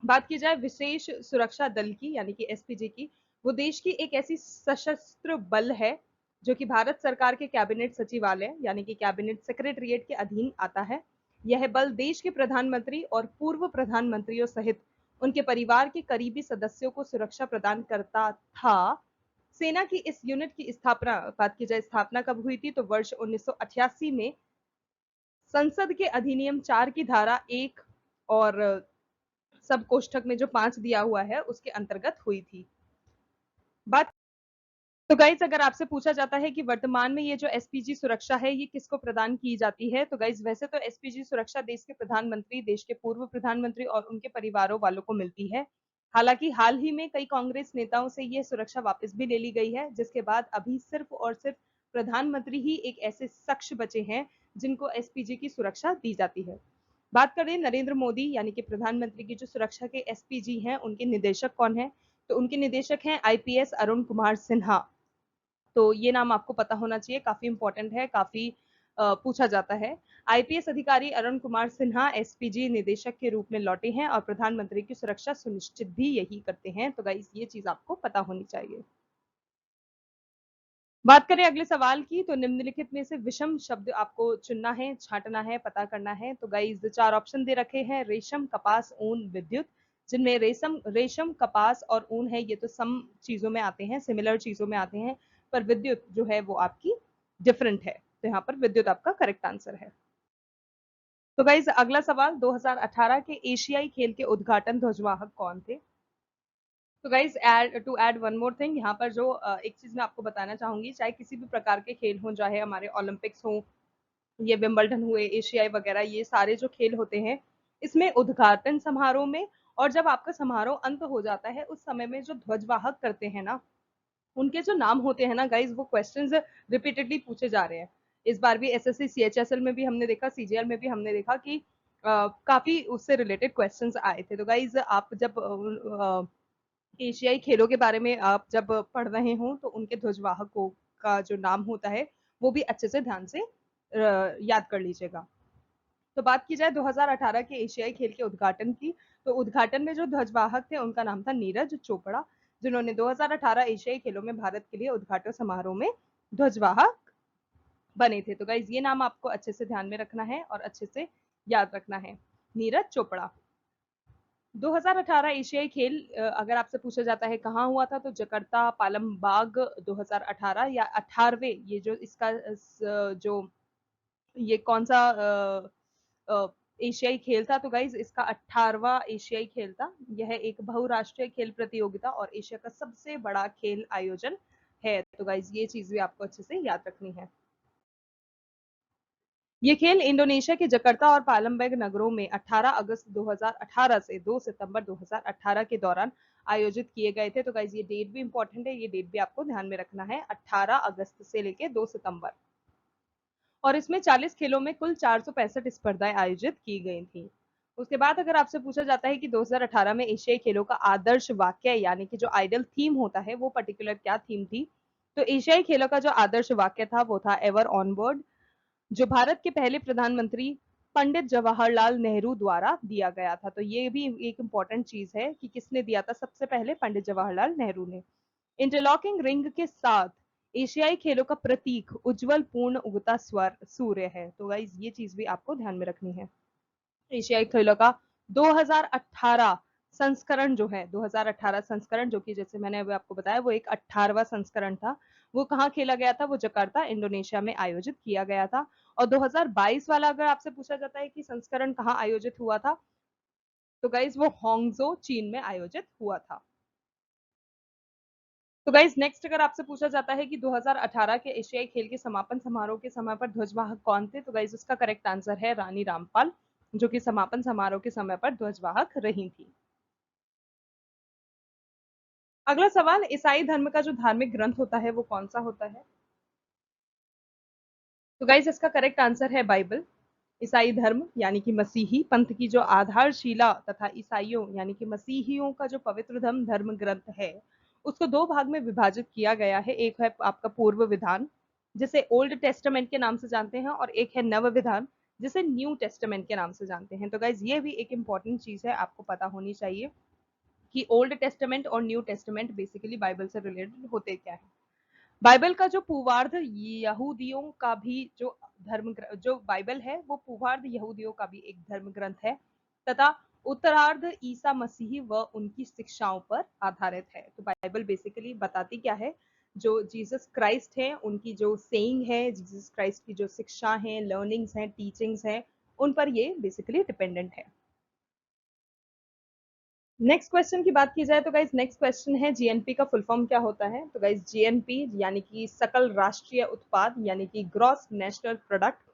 बात की जाए विशेष सुरक्षा दल की यानी कि एसपीजी की, वो देश की एक ऐसी सशस्त्र बल है जो कि भारत सरकार के कैबिनेट सचिवालय यानी कि कैबिनेट सेक्रेटरीट के अधीन आता है। यह बल देश के प्रधानमंत्री और पूर्व प्रधानमंत्रियों सहित उनके परिवार के करीबी सदस्यों को सुरक्षा प्रदान करता था सेना की इस यूनिट की स्थापना, बात की जाए स्थापना कब हुई थी, तो वर्ष 1988 में संसद के अधिनियम 4 की धारा 1 और सब कोष्ठक में जो 5 दिया हुआ है उसके अंतर्गत हुई थी। बात तो गाइज अगर आपसे पूछा जाता है कि वर्तमान में ये जो एसपीजी सुरक्षा है ये किसको प्रदान की जाती है, तो गाइज वैसे तो एसपीजी सुरक्षा देश के प्रधानमंत्री, देश के पूर्व प्रधानमंत्री और उनके परिवारों वालों को मिलती है। हालांकि हाल ही में कई कांग्रेस नेताओं से ये सुरक्षा वापस भी ले ली गई है, जिसके बाद अभी सिर्फ और सिर्फ प्रधानमंत्री ही एक ऐसे शख्स बचे हैं जिनको एसपीजी की सुरक्षा दी जाती है। बात करें नरेंद्र मोदी यानी कि प्रधानमंत्री की जो सुरक्षा के एसपीजी हैं उनके निदेशक कौन है, तो उनके निदेशक हैं आईपीएस अरुण कुमार सिन्हा। तो ये नाम आपको पता होना चाहिए, काफी इंपॉर्टेंट है, काफी पूछा जाता है। आईपीएस अधिकारी अरुण कुमार सिन्हा एसपीजी निदेशक के रूप में लौटे हैं और प्रधानमंत्री की सुरक्षा सुनिश्चित भी यही करते हैं। तो गाइस ये चीज आपको पता होनी चाहिए। बात करें अगले सवाल की, तो निम्नलिखित में से विषम शब्द आपको चुनना है, छांटना है, पता करना है। तो गाइस 4 ऑप्शन दे रखे हैं, रेशम, कपास, ऊन, विद्युत, जिनमें रेशम, कपास और ऊन है ये तो सम चीजों में आते हैं, सिमिलर चीजों में आते हैं, पर विद्युत जो है वो आपकी डिफरेंट है। तो यहाँ पर विद्युत आपका करेक्ट आंसर है। तो गाइस अगला सवाल, 2018 के एशियाई खेल के उद्घाटन ध्वजवाहक कौन थे? तो guys to add one more thing, यहाँ पर जो एक चीज मैं आपको बताना चाहूंगी, चाहे किसी भी प्रकार के खेल हों, चाहे हमारे ओलंपिक्स हों, ये विंबलडन हुए, एशियाई वगैरह, ये सारे जो खेल होते हैं इसमें उद्घाटन समारोह में और जब आपका समारोह अंत हो जाता है उस समय में जो ध्वजवाहक करते हैं ना, उनके जो नाम होते हैं ना गाइज, वो क्वेश्चंस रिपीटेडली पूछे जा रहे हैं। इस बार भी एसएससी सीएचएसएल में भी हमने देखा, सीजीएल में भी हमने देखा कि काफी उससे रिलेटेड क्वेश्चंस आए थे। तो गाइज आप जब एशियाई खेलों के बारे में आप जब पढ़ रहे हो तो उनके ध्वजवाहकों का जो नाम होता है वो भी अच्छे से ध्यान से याद कर लीजिएगा। तो बात की जाए 2018 के एशियाई खेल के उद्घाटन की, तो उद्घाटन में जो ध्वजवाहक थे उनका नाम था नीरज चोपड़ा, जिन्होंने 2018 एशियाई खेलों में भारत के लिए उद्घाटन समारोह में ध्वजवाहक बने थे। तो गाइज ये नाम आपको अच्छे से ध्यान में रखना है और अच्छे से याद रखना है, नीरज चोपड़ा। 2018 एशियाई खेल अगर आपसे पूछा जाता है कहाँ हुआ था, तो जकार्ता, पालमबाग 2018 या 18वें, ये जो इसका जो ये कौन सा एशियाई खेल था, तो गाइज इसका 18वां एशियाई खेल था। यह एक बहुराष्ट्रीय खेल प्रतियोगिता और एशिया का सबसे बड़ा खेल आयोजन है। तो गाइज ये चीज भी आपको अच्छे से याद रखनी है। ये खेल इंडोनेशिया के जकार्ता और पालमबैग नगरों में 18 अगस्त 2018 से 2 सितंबर 2018 के दौरान आयोजित किए गए थे। तो गाइज ये डेट भी इंपॉर्टेंट है, ये डेट भी आपको ध्यान में रखना है, 18 अगस्त से लेके 2 सितंबर। और इसमें 40 खेलों में कुल 465 स्पर्धाएं आयोजित की गई थी। उसके बाद अगर आपसे पूछा जाता है कि 2018 में एशियाई खेलों का आदर्श वाक्य यानी कि जो आइडल थीम होता है वो पर्टिकुलर क्या थीम थी, तो एशियाई खेलों का जो आदर्श वाक्य था वो था एवर ऑनवर्ड, जो भारत के पहले प्रधानमंत्री पंडित जवाहरलाल नेहरू द्वारा दिया गया था। तो ये भी एक इंपॉर्टेंट चीज है कि किसने दिया था, सबसे पहले पंडित जवाहरलाल नेहरू ने। इंटरलॉकिंग रिंग के साथ एशियाई खेलों का प्रतीक उज्जवल पूर्ण उगता स्वर सूर्य है। तो गाइज ये चीज भी आपको ध्यान में रखनी है। एशियाई खेलों का 2018 संस्करण जो है, 2018 संस्करण जो कि जैसे मैंने अभी आपको बताया वो एक 18वां संस्करण था, वो कहाँ खेला गया था, वो जकार्ता इंडोनेशिया में आयोजित किया गया था। और 2022 वाला अगर आपसे पूछा जाता है कि संस्करण कहाँ आयोजित हुआ था, तो गाइज वो हांगझो चीन में आयोजित हुआ था। तो गाइज नेक्स्ट अगर आपसे पूछा जाता है कि 2018 के एशियाई खेल के समापन समारोह के समय पर ध्वजवाहक कौन थे, तो गाइज उसका करेक्ट आंसर है रानी रामपाल, जो कि समापन समारोह के समय पर ध्वजवाहक रही थी। अगला सवाल, ईसाई धर्म का जो धार्मिक ग्रंथ होता है वो कौन सा होता है? तो गाइज इसका करेक्ट आंसर है बाइबल। ईसाई धर्म यानी कि मसीही पंथ की जो आधारशिला तथा ईसाइयों यानी कि मसीहियों का जो पवित्र धर्म ग्रंथ है उसको दो भाग में विभाजित किया गया है। एक है आपका पूर्व विधान जिसे ओल्ड टेस्टामेंट के नाम से जानते हैं और एक है नव विधान जिसे न्यू टेस्टामेंट के नाम से जानते हैं। तो गाइज ये भी एक इंपॉर्टेंट चीज है, आपको पता होनी चाहिए कि ओल्ड टेस्टामेंट और न्यू टेस्टामेंट बेसिकली बाइबल से रिलेटेड होते क्या है। बाइबल का जो पूर्वार्ध यहूदियों का भी जो जो बाइबल है वो पूर्वार्ध यहूदियों का भी एक धर्म ग्रंथ है तथा उत्तरार्ध ईसा मसीही व उनकी शिक्षाओं पर आधारित है। तो बाइबल बेसिकली बताती क्या है, जो जीसस क्राइस्ट है उनकी जो सेइंग है, जीसस क्राइस्ट की जो शिक्षा है, लर्निंग्स हैं, टीचिंग्स हैं, उन पर ये बेसिकली डिपेंडेंट है। नेक्स्ट क्वेश्चन की बात की जाए तो गाइज नेक्स्ट क्वेश्चन है जीएनपी का फुल फॉर्म क्या होता है। तो गाइज जीएनपी यानी कि सकल राष्ट्रीय उत्पाद यानी कि ग्रॉस नेशनल प्रोडक्ट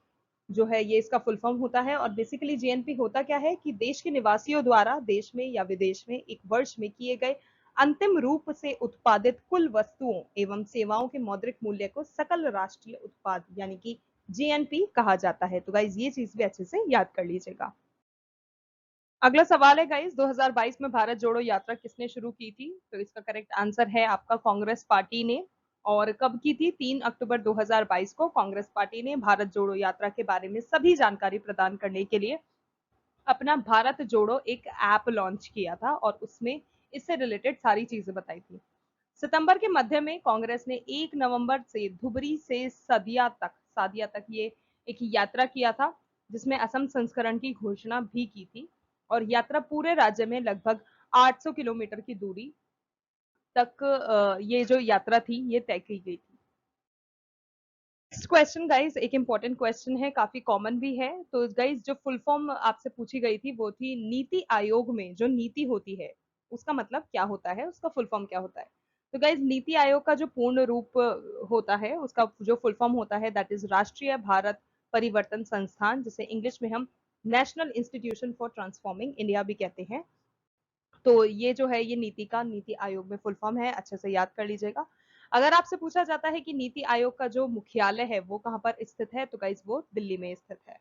जो है ये इसका फुल फॉर्म होता है। और बेसिकली जीएनपी होता क्या है कि देश के निवासियों द्वारा देश में या विदेश में एक वर्ष में किए गए अंतिम रूप से उत्पादित कुल वस्तुओं एवं सेवाओं के मौद्रिक मूल्य को सकल राष्ट्रीय उत्पाद यानी कि जीएनपी कहा जाता है। तो गाइज ये चीज भी अच्छे से याद कर लीजिएगा। अगला सवाल है गाइस, 2022 में भारत जोड़ो यात्रा किसने शुरू की थी। तो इसका करेक्ट आंसर है आपका कांग्रेस पार्टी ने। और कब की थी? 3 अक्टूबर 2022 को कांग्रेस पार्टी ने भारत जोड़ो यात्रा के बारे में सभी जानकारी प्रदान करने के लिए अपना भारत जोड़ो एक ऐप लॉन्च किया था और उसमें इससे रिलेटेड सारी चीजें बताई थी। सितंबर के मध्य में कांग्रेस ने 1 नवंबर से धुबरी से सादिया तक ये एक यात्रा किया था, जिसमें असम संस्करण की घोषणा भी की थी। और यात्रा पूरे राज्य में लगभग 800 किलोमीटर की दूरी तक ये जो यात्रा थी ये तय की गई थी। नेक्स्ट क्वेश्चन गाइज एक इंपॉर्टेंट क्वेश्चन है, काफी कॉमन भी है। तो गाइज जो फुल फॉर्म आपसे पूछी गई थी वो थी नीति आयोग में जो नीति होती है उसका मतलब क्या होता है, उसका फुल फॉर्म क्या होता है। तो गाइज नीति आयोग का जो पूर्ण रूप होता है उसका जो फुल फॉर्म होता है दैट इज राष्ट्रीय भारत परिवर्तन संस्थान, जिसे इंग्लिश में हम national institution for transforming India भी कहते हैं। तो ये जो है ये नीति आयोग में फुल फॉर्म है, अच्छे से याद कर लीजिएगा। अगर आपसे पूछा जाता है कि नीति आयोग का जो मुख्यालय है वो कहाँ पर स्थित है, तो गाइस वो दिल्ली में स्थित है।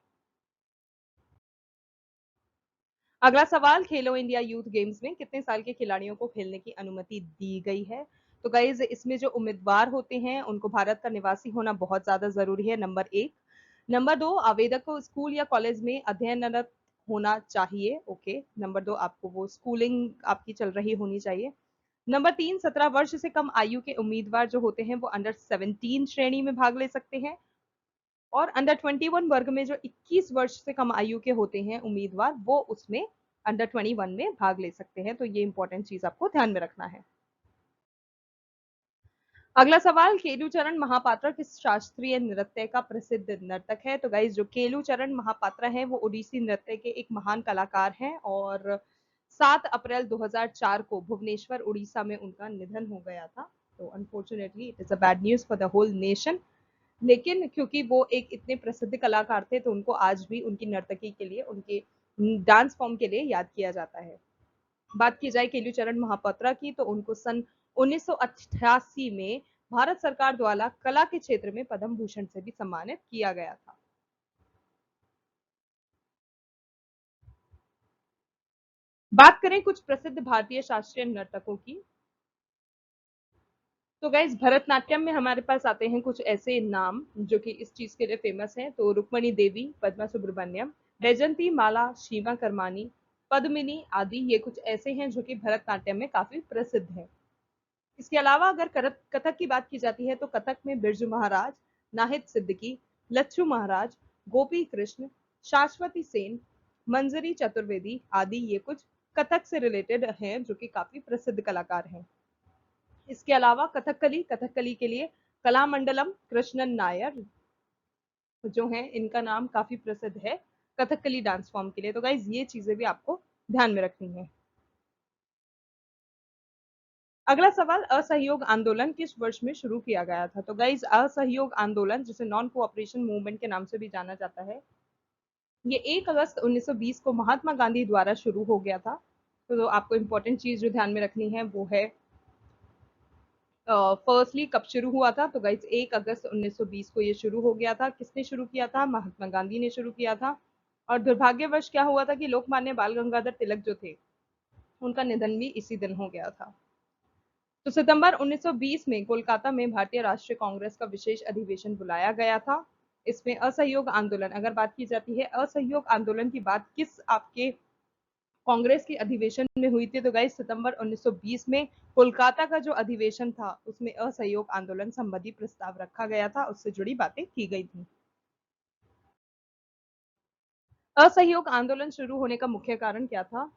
अगला सवाल, खेलो इंडिया यूथ गेम्स में कितने साल के खिलाड़ियों को खेलने की अनुमति दी गई है। तो गाइज इसमें जो उम्मीदवार होते हैं उनको भारत का निवासी होना बहुत ज्यादा जरूरी है, नंबर 1। नंबर 2, आवेदक को स्कूल या कॉलेज में अध्ययनरत होना चाहिए। ओके, नंबर 2 आपको वो स्कूलिंग आपकी चल रही होनी चाहिए। नंबर 3, 17 वर्ष से कम आयु के उम्मीदवार जो होते हैं वो अंडर 17 श्रेणी में भाग ले सकते हैं। और अंडर 21 वर्ग में जो 21 वर्ष से कम आयु के होते हैं उम्मीदवार वो उसमें अंडर 21 में भाग ले सकते हैं। तो ये इंपॉर्टेंट चीज आपको ध्यान में रखना है। अगला सवाल, केलूचरण महापात्रा किस शास्त्रीय नृत्य का प्रसिद्ध नर्तक है। तो गाइज जो केलूचरण महापात्रा है वो ओडिसी नृत्य के एक महान कलाकार हैं और 7 अप्रैल 2004 को भुवनेश्वर उड़ीसा में उनका निधन हो गया था। तो unfortunately it is a bad news for the whole nation. लेकिन क्योंकि वो एक इतने प्रसिद्ध कलाकार थे तो उनको आज भी उनकी नर्तकी के लिए, उनके डांस फॉर्म के लिए याद किया जाता है। बात की जाए केलूचरण महापात्रा की तो उनको सन 1988 में भारत सरकार द्वारा कला के क्षेत्र में पद्म भूषण से भी सम्मानित किया गया था। बात करें कुछ प्रसिद्ध भारतीय शास्त्रीय नर्तकों की, तो गाइज भरतनाट्यम में हमारे पास आते हैं कुछ ऐसे नाम जो कि इस चीज के लिए फेमस हैं। तो रुक्मणी देवी, पद्मा सुब्रमण्यम, बैजंती माला, शीमा करमानी, पद्मिनी आदि ये कुछ ऐसे हैं जो कि भरतनाट्यम में काफी प्रसिद्ध हैं। इसके अलावा अगर कथक की बात की जाती है तो कथक में बिरजू महाराज, नाहिद सिद्दीकी, लच्छू महाराज, गोपी कृष्ण, शाश्वती सेन, मंजरी चतुर्वेदी आदि ये कुछ कथक से रिलेटेड हैं जो कि काफी प्रसिद्ध कलाकार हैं। इसके अलावा कथकली के लिए कलामंडलम कृष्णन नायर जो हैं इनका नाम काफी प्रसिद्ध है कथकली डांस फॉर्म के लिए। तो गाइज ये चीजें भी आपको ध्यान में रखनी है। अगला सवाल, असहयोग आंदोलन किस वर्ष में शुरू किया गया था। तो गाइज असहयोग आंदोलन जिसे नॉन कोऑपरेशन मूवमेंट के नाम से भी जाना जाता है, ये 1 अगस्त 1920 को महात्मा गांधी द्वारा शुरू हो गया था। तो आपको इंपॉर्टेंट चीज जो ध्यान में रखनी है वो है फर्स्टली कब शुरू हुआ था। तो गाइज 1 अगस्त 1920 को ये शुरू हो गया था। किसने शुरू किया था? महात्मा गांधी ने शुरू किया था। और दुर्भाग्यवश क्या हुआ था कि लोकमान्य बाल गंगाधर तिलक जो थे उनका निधन भी इसी दिन हो गया था। तो सितंबर 1920 में कोलकाता में भारतीय राष्ट्रीय कांग्रेस का विशेष अधिवेशन बुलाया गया था। इसमें असहयोग आंदोलन, अगर बात की जाती है असहयोग आंदोलन की बात किस आपके कांग्रेस के अधिवेशन में हुई थी, तो गाइस सितंबर 1920 में कोलकाता का जो अधिवेशन था उसमें असहयोग आंदोलन संबंधी प्रस्ताव रखा गया था, उससे जुड़ी बातें की गई थी। असहयोग आंदोलन शुरू होने का मुख्य कारण क्या था?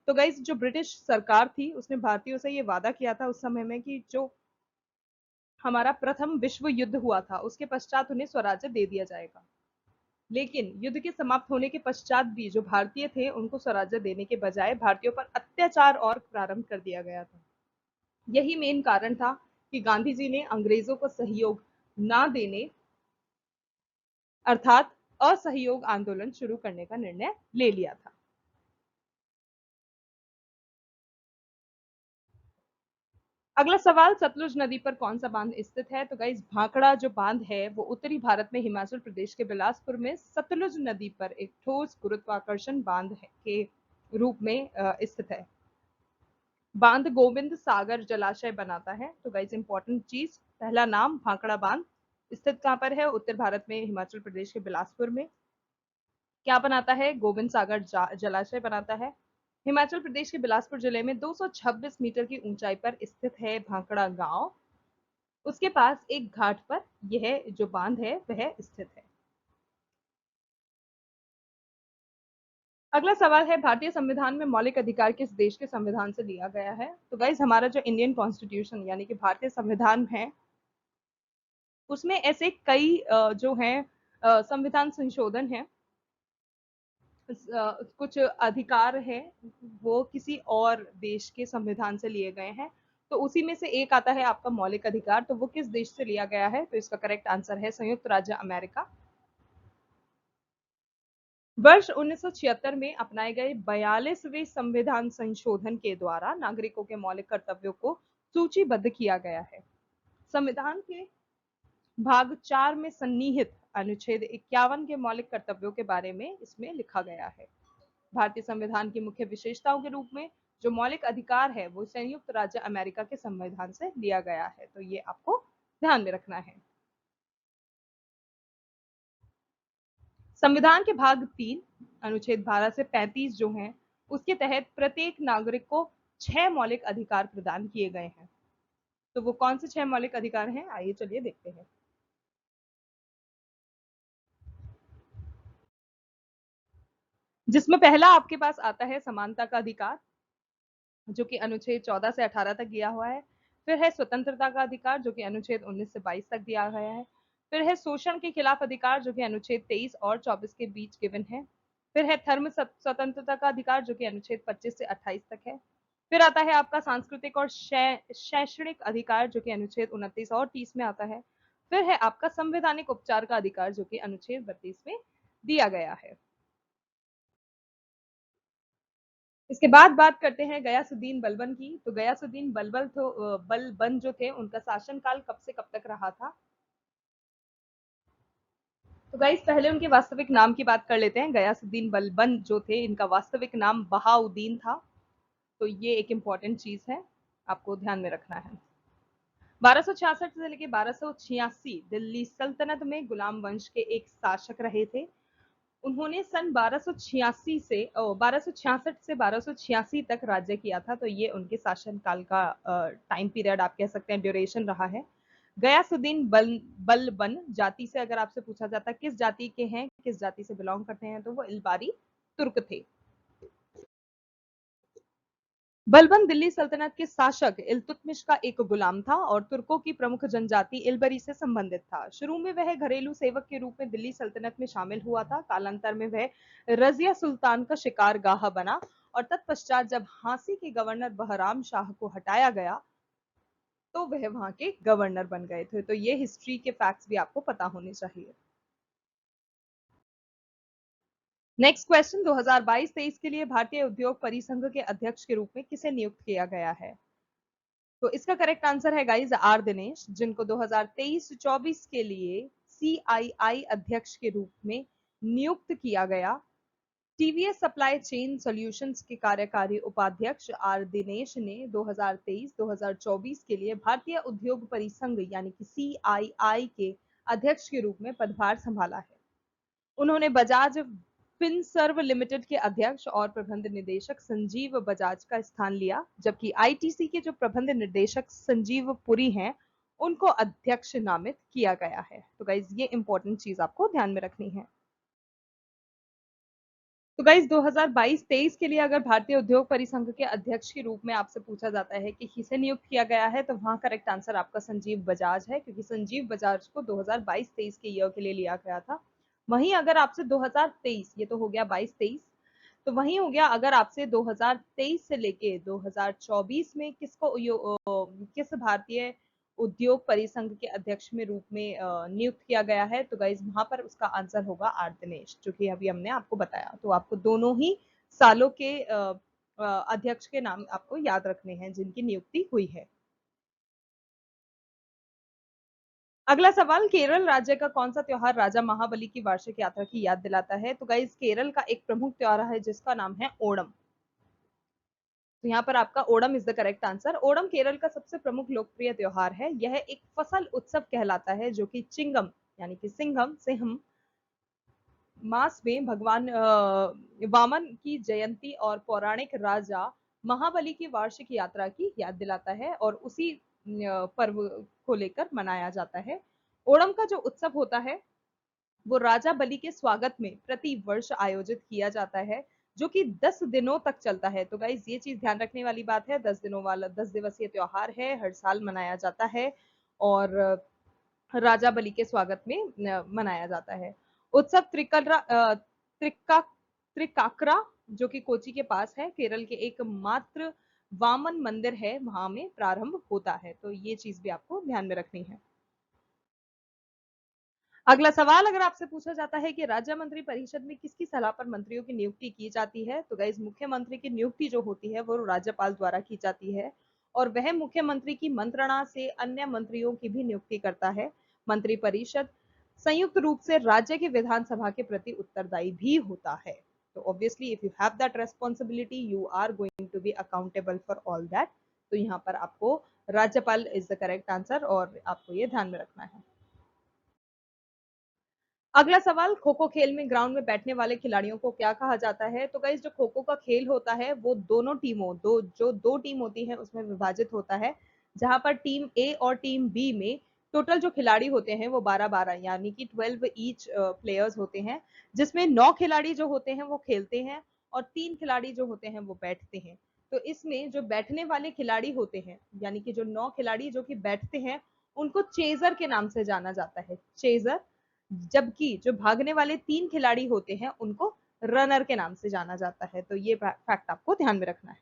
तो गाइस जो ब्रिटिश सरकार थी उसने भारतीयों से ये वादा किया था उस समय में कि जो हमारा प्रथम विश्व युद्ध हुआ था उसके पश्चात उन्हें स्वराज्य दे दिया जाएगा। लेकिन युद्ध के समाप्त होने के पश्चात भी जो भारतीय थे उनको स्वराज्य देने के बजाय भारतीयों पर अत्याचार और प्रारंभ कर दिया गया था। यही मेन कारण था कि गांधी जी ने अंग्रेजों को सहयोग ना देने अर्थात असहयोग आंदोलन शुरू करने का निर्णय ले लिया था। अगला सवाल, सतलुज नदी पर कौन सा बांध स्थित है? तो गाइस भाखड़ा जो बांध है वो उत्तरी भारत में हिमाचल प्रदेश के बिलासपुर में सतलुज नदी पर एक ठोस गुरुत्वाकर्षण बांध है के रूप में स्थित है। बांध गोविंद सागर जलाशय बनाता है। तो गाइस इंपॉर्टेंट चीज, पहला नाम भाखड़ा बांध स्थित कहां पर है? उत्तर भारत में हिमाचल प्रदेश के बिलासपुर में। क्या बनाता है? गोविंद सागर जलाशय बनाता है। हिमाचल प्रदेश के बिलासपुर जिले में 226 मीटर की ऊंचाई पर स्थित है भाखड़ा गांव। उसके पास एक घाट पर यह जो बांध है वह स्थित है। अगला सवाल है, भारतीय संविधान में मौलिक अधिकार किस देश के संविधान से लिया गया है? तो गाइज हमारा जो इंडियन कॉन्स्टिट्यूशन यानी कि भारतीय संविधान है उसमें ऐसे कई जो है संविधान संशोधन है, कुछ अधिकार है वो किसी और देश के संविधान से लिए गए हैं। तो उसी में से एक आता है आपका मौलिक अधिकार। तो वो किस देश से लिया गया है? तो इसका करेक्ट आंसर है संयुक्त राज्य अमेरिका। वर्ष 1976 में अपनाए गए 42वें संविधान संशोधन के द्वारा नागरिकों के मौलिक कर्तव्यों को सूचीबद्ध किया गया है। संविधान के भाग 4 में सन्निहित अनुच्छेद 51 के मौलिक कर्तव्यों के बारे में इसमें लिखा गया है। भारतीय संविधान की मुख्य विशेषताओं के रूप में जो मौलिक अधिकार है वो संयुक्त राज्य अमेरिका के संविधान से लिया गया है। तो ये आपको ध्यान में रखना है। संविधान के भाग 3 अनुच्छेद 12 से 35 जो हैं उसके तहत प्रत्येक नागरिक को 6 मौलिक अधिकार प्रदान किए गए हैं। तो वो कौन से 6 मौलिक अधिकार हैं? आइए चलिए देखते हैं। जिसमें पहला आपके पास आता है समानता का अधिकार, जो कि अनुच्छेद 14 से 18 तक दिया हुआ है। फिर है स्वतंत्रता का अधिकार, जो कि अनुच्छेद 19 से 22 तक दिया गया है। फिर है शोषण के खिलाफ अधिकार, जो कि अनुच्छेद 23 और 24 के बीच गिवन है। फिर है धर्म स्वतंत्रता का अधिकार, जो कि अनुच्छेद 25 से 28 तक है। फिर आता है आपका सांस्कृतिक और शैक्षणिक अधिकार, जो कि अनुच्छेद 29 और 30 में आता है। फिर है आपका संवैधानिक उपचार का अधिकार, जो कि अनुच्छेद 32 में दिया गया है। इसके बाद बात करते हैं गयासुद्दीन बलबन की। तो गयासुद्दीन बलबन जो थे उनका शासनकाल कब से कब तक रहा था? तो गाइस पहले उनके वास्तविक नाम की बात कर लेते हैं। गयासुद्दीन बलबन जो थे इनका वास्तविक नाम बहाउद्दीन था। तो ये एक इंपॉर्टेंट चीज है, आपको ध्यान में रखना है। 1266 से लेकर 1286 दिल्ली सल्तनत में गुलाम वंश के एक शासक रहे थे। उन्होंने सन 1286 से 1266 से 1286 तक राज्य किया था। तो ये उनके शासनकाल का टाइम पीरियड आप कह सकते हैं, ड्यूरेशन रहा है। गयासुद्दीन बलबन जाति से अगर आपसे पूछा जाता है किस जाति के हैं, किस जाति से बिलोंग करते हैं, तो वो इलबारी तुर्क थे। बलबन दिल्ली सल्तनत के शासक इल्तुतमिश का एक गुलाम था और तुर्कों की प्रमुख जनजाति इलबरी से संबंधित था। शुरू में वह घरेलू सेवक के रूप में दिल्ली सल्तनत में शामिल हुआ था। कालांतर में वह रजिया सुल्तान का शिकार गाह बना और तत्पश्चात जब झांसी के गवर्नर बहराम शाह को हटाया गया तो वह वहां के गवर्नर बन गए थे। तो ये हिस्ट्री के फैक्ट्स भी आपको पता होने चाहिए। नेक्स्ट क्वेश्चन, 2022-23 के लिए भारतीय उद्योग परिसंघ के अध्यक्ष के रूप में किसे नियुक्त किया गया है? तो इसका करेक्ट आंसर है गाइज आर दिनेश, जिनको 2023-24 के लिए सीआईआई अध्यक्ष के रूप में नियुक्त किया गया। टीवीएस सप्लाई चेन सॉल्यूशंस के कार्यकारी उपाध्यक्ष आर दिनेश ने 2023-2024 के लिए भारतीय उद्योग परिसंघ यानी कि सीआईआई के अध्यक्ष के रूप में पदभार संभाला है। उन्होंने बजाज फिनसर्व लिमिटेड के अध्यक्ष और प्रबंध निदेशक संजीव बजाज का स्थान लिया, जबकि आईटीसी के जो प्रबंध निदेशक संजीव पुरी हैं उनको अध्यक्ष नामित किया गया है। तो गाइज ये इंपॉर्टेंट चीज आपको ध्यान में रखनी है। तो गाइस 2022-23 के लिए अगर भारतीय उद्योग परिसंघ के अध्यक्ष के रूप में आपसे पूछा जाता है कि किसे नियुक्त किया गया है, तो वहां करेक्ट आंसर आपका संजीव बजाज है, क्योंकि संजीव बजाज को 2022-23 के ईयर के लिए लिया गया था। वहीं अगर आपसे 2023, ये तो हो गया 22-23, तो वहीं हो गया अगर आपसे 2023 से लेके 2024 में किस भारतीय उद्योग परिसंघ के अध्यक्ष में रूप में नियुक्त किया गया है, तो गाइज वहां पर उसका आंसर होगा आर दिनेश, जो कि अभी हमने आपको बताया। तो आपको दोनों ही सालों के अध्यक्ष के नाम आपको याद रखने हैं जिनकी नियुक्ति हुई है। अगला सवाल, केरल राज्य का कौन सा त्योहार राजा महाबली की वार्षिक यात्रा की याद दिलाता है? तो गाइज केरल का एक प्रमुख त्योहार है जिसका नाम है ओणम। तो यहाँ पर आपका Onam is the correct answer. Onam Kerala का सबसे प्रमुख लोकप्रिय त्योहार है। यह एक फसल उत्सव कहलाता है जो कि चिंगम यानी कि सिंहम मास में भगवान वामन की जयंती और पौराणिक राजा महाबली की वार्षिक यात्रा की याद दिलाता है और उसी पर्व को लेकर मनाया जाता है। ओणम का जो उत्सव होता है वो राजा बलि के स्वागत में प्रति वर्ष आयोजित किया जाता है, जो कि 10 दिनों तक चलता है। तो गाइज ये चीज ध्यान रखने वाली बात है, 10 दिनों वाला 10 दिवसीय त्योहार है, हर साल मनाया जाता है और राजा बलि के स्वागत में मनाया जाता है। उत्सव त्रिकाकरा जो कि कोची के पास है, केरल के एक मात्र वामन मंदिर है, वहां में प्रारंभ होता है। तो ये चीज भी आपको ध्यान में रखनी है। अगला सवाल, अगर आपसे पूछा जाता है कि राज्य मंत्री परिषद में किसकी सलाह पर मंत्रियों की नियुक्ति की जाती है, तो गाइज मुख्यमंत्री की नियुक्ति जो होती है वो राज्यपाल द्वारा की जाती है और वह मुख्यमंत्री की मंत्रणा से अन्य मंत्रियों की भी नियुक्ति करता है। मंत्री परिषद संयुक्त रूप से राज्य की विधानसभा के प्रति उत्तरदायी भी होता है। तो obviously if you have that responsibility you are going to be accountable for all that. तो यहाँ पर आपको राज्यपाल इज द करेक्ट आंसर और आपको ये ध्यान में रखना है। अगला सवाल, खो खो खेल में ग्राउंड में बैठने वाले खिलाड़ियों को क्या कहा जाता है? तो गाइस जो खो खो का खेल होता है वो दोनों टीमों दो टीम होती है उसमें विभाजित होता है, जहां पर टीम ए और टीम बी में टोटल जो खिलाड़ी होते हैं वो 12-12 यानी कि 12 ईच प्लेयर्स होते हैं, जिसमें 9 खिलाड़ी जो होते हैं वो खेलते हैं और 3 खिलाड़ी जो होते हैं वो बैठते हैं। तो इसमें जो बैठने वाले खिलाड़ी होते हैं यानी कि जो 9 खिलाड़ी जो कि बैठते हैं उनको चेजर के नाम से जाना जाता है, चेजर। जबकि जो भागने वाले 3 खिलाड़ी होते हैं उनको रनर के नाम से जाना जाता है। तो ये फैक्ट आपको ध्यान में रखना है।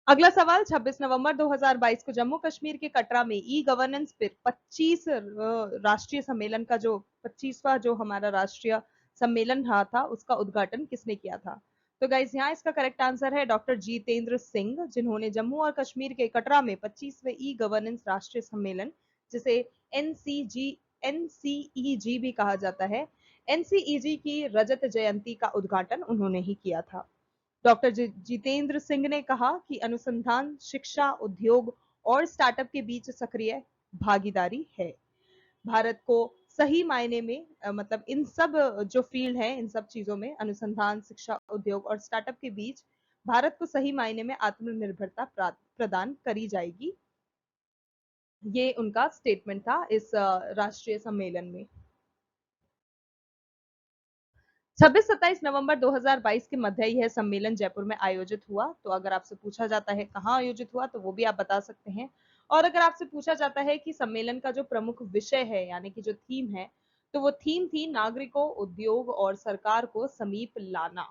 अगला सवाल, 26 नवंबर 2022 को जम्मू कश्मीर के कटरा में ई गवर्नेंस पर 25 राष्ट्रीय सम्मेलन का जो 25वां जो हमारा राष्ट्रीय सम्मेलन रहा था उसका उद्घाटन किसने किया था? तो गाइज यहाँ इसका करेक्ट आंसर है डॉक्टर जितेंद्र सिंह, जिन्होंने जम्मू और कश्मीर के कटरा में 25वें ई गवर्नेंस राष्ट्रीय सम्मेलन, जिसे एनसीजी एनसीईजी भी कहा जाता है, एनसीईजी की रजत जयंती का उद्घाटन उन्होंने ही किया था। डॉक्टर जितेंद्र सिंह ने कहा कि अनुसंधान, शिक्षा, उद्योग और स्टार्टअप के बीच सक्रिय भागीदारी है। भारत को सही मायने में मतलब इन सब जो फील्ड है इन सब चीजों में अनुसंधान, शिक्षा, उद्योग और स्टार्टअप के बीच भारत को सही मायने में आत्मनिर्भरता प्रदान करी जाएगी। ये उनका स्टेटमेंट था इस राष्ट्रीय सम्मेलन में। 26-27 नवंबर 2022 के मध्य यह सम्मेलन जयपुर में आयोजित हुआ। तो अगर आपसे पूछा जाता है कहाँ आयोजित हुआ तो वो भी आप बता सकते हैं। और अगर आपसे पूछा जाता है कि सम्मेलन का जो प्रमुख विषय है यानी कि जो थीम है, तो वो थीम थी नागरिकों, उद्योग और सरकार को समीप लाना।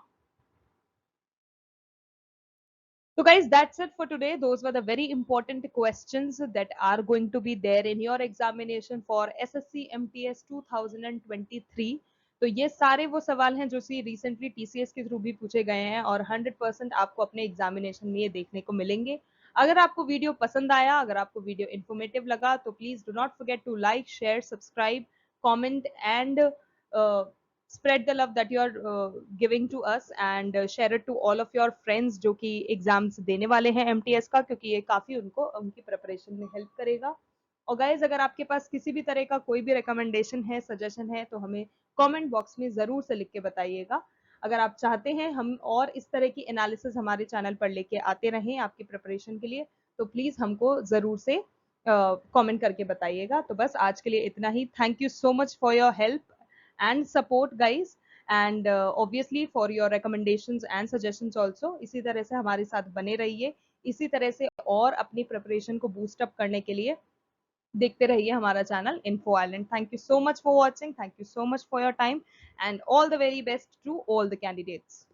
So guys, that's it for today. Those were the very important questions that are going to be there in your examination for SSC MTS 2023. तो ये सारे वो सवाल हैं जो सी रिसेंटली टीसीएस के थ्रू भी पूछे गए हैं और 100% आपको अपने एग्जामिनेशन में ये देखने को मिलेंगे। अगर आपको वीडियो पसंद आया, अगर आपको वीडियो इन्फॉर्मेटिव लगा, तो please do not forget to like, share, subscribe, comment and spread the love that you are giving to us and share it to all of your friends जो कि एग्जाम्स देने वाले हैं एमटीएस का, क्योंकि ये काफी उनको उनकी प्रिपरेशन में हेल्प करेगा। और गाइज अगर आपके पास किसी भी तरह का कोई भी रिकमेंडेशन है, सजेशन है, तो हमें कमेंट बॉक्स में जरूर से लिख के बताइएगा। अगर आप चाहते हैं हम और इस तरह की एनालिसिस हमारे चैनल पर लेके आते रहें आपकी प्रिपरेशन के लिए, तो प्लीज हमको जरूर से कमेंट करके बताइएगा। तो बस आज के लिए इतना ही। Thank you so much for your help and support guys, and obviously for your recommendations and suggestions also. इसी तरह से हमारे साथ बने रहिए, इसी तरह से और अपनी प्रिपरेशन को बूस्ट अप करने के लिए देखते रहिए हमारा channel Info Island. Thank you so much for watching, thank you so much for your time, and all the very best to all the candidates.